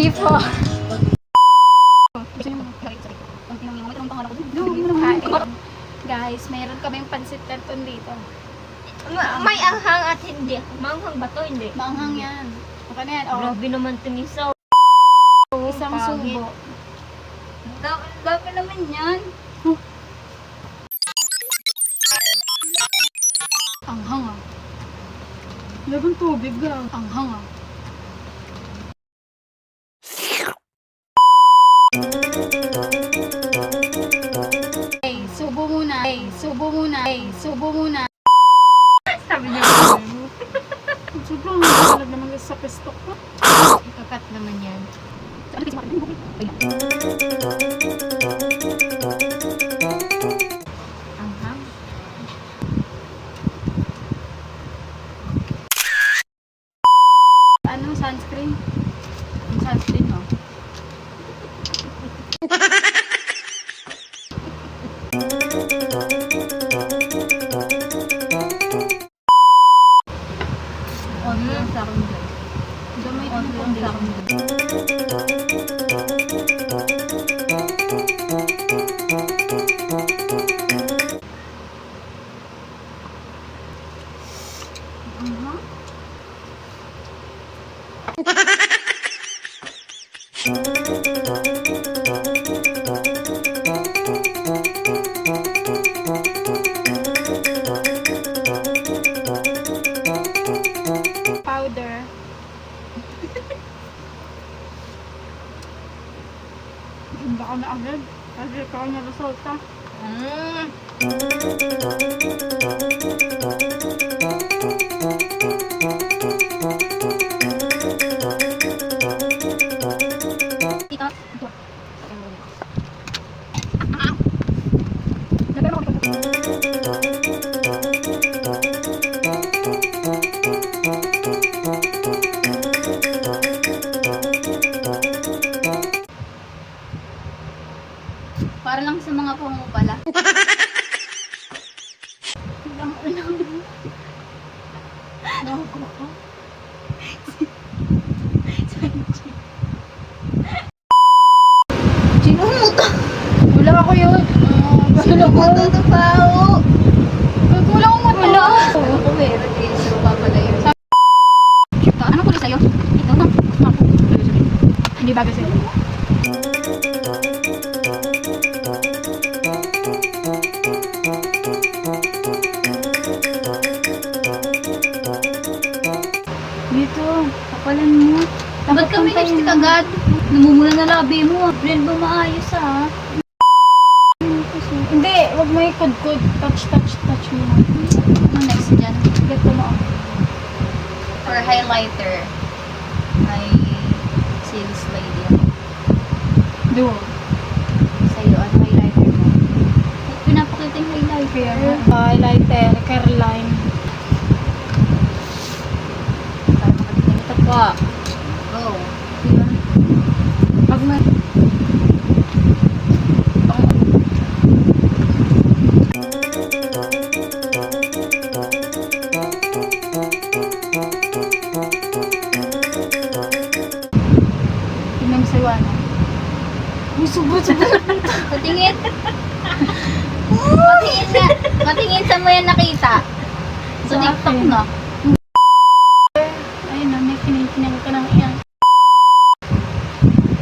Before. Guys, mayroon kaming pansit canton dito. May anghang at hindi. Manghang ba to? Hindi. Maanghang yan. Okay na yan. Oh. Grabe naman itong isaw. Isang subo. Dami naman yan. Anghang ah. Laban tubig ah. Anghang ah. Hey, subo muna. Hey, subo muna. Hey, subo muna. Sabi niya. Sobrang naglalag naman sa pestok ko. Ikakat naman yan. Anghang. Ano, sunscreen? Yung sunscreen mo. Only lang sa akin guys. Gamay ko Only lang sa akin guys. Powder. Baka na agad. Kasi ikaw na resulta. Para lang sa mga pango pala. Sino mo to? Wala ako yun. Sino mo to to pao? Kulang mo to. Wala. Ako meron din. So, papala yun. Anong kulay sa'yo? Ito na. Ako. Hindi bagay sa'yo. Dito. Kapalan mo. Ba't kami lipstick agad? Namumula na labi mo. Blend ba maayos ah? Hindi. Huwag mo ikod-kod. Touch mo. Ano next dyan? Get mo. For highlighter. May sales lady. Do. Sa'yo, ano highlighter mo? Pinapakita yung highlighter. Highlighter. Caroline. Para makakita ito pa. Go. Yun. Pag may... Tingnan sa'yo ano. Sobra. Patingin. Patingin nga. Patingin sa mo yan nakita. Sa Sa TikTok akin. no? Ayun na, may kinikinang ka ng iyang.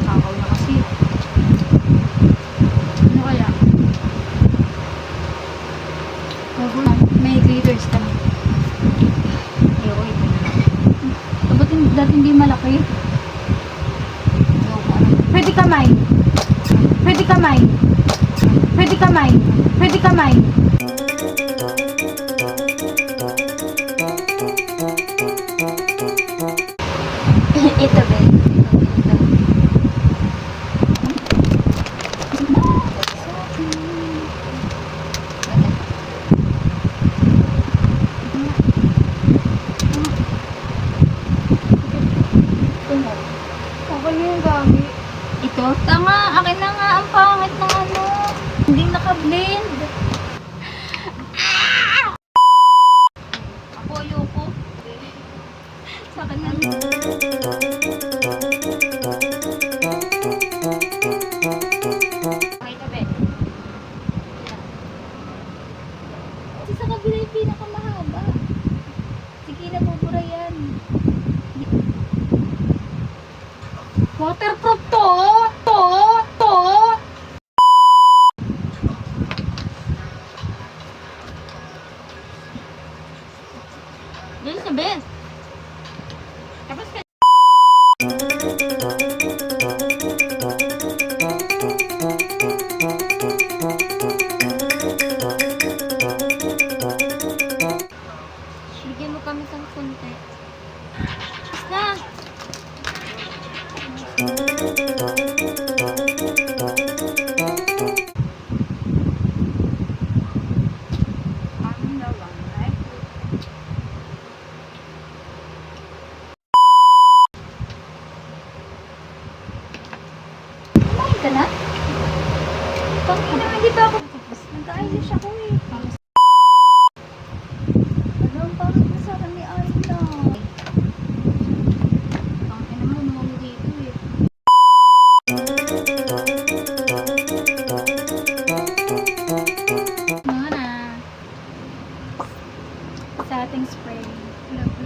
Takaw na kasi. Ano kaya? May glitters ka na. Ayoko ito na. Ba't dati hindi malaki? Ayoko ano. Pwede kamay. Pwede kamay. Pwede kamay. Pwede kamay. Ito ba? Okay na yung gamit. Ito? Tanga, akin na nga ang pangit ng ano. Hindi naka-blend. Ako ayoko. Sa akin na. waterproof to. To. Bilis na, bilis. Tapos ka. Bigyan mo kami ng konti. Tapos na. Kumain ka na? Pangina, hindi pa ako. Tapos nag-ayos ako eh. Ano, parang masarap ni Ayla. Pangina mo, naman dito eh. Mga na. Sa ating spray. Love.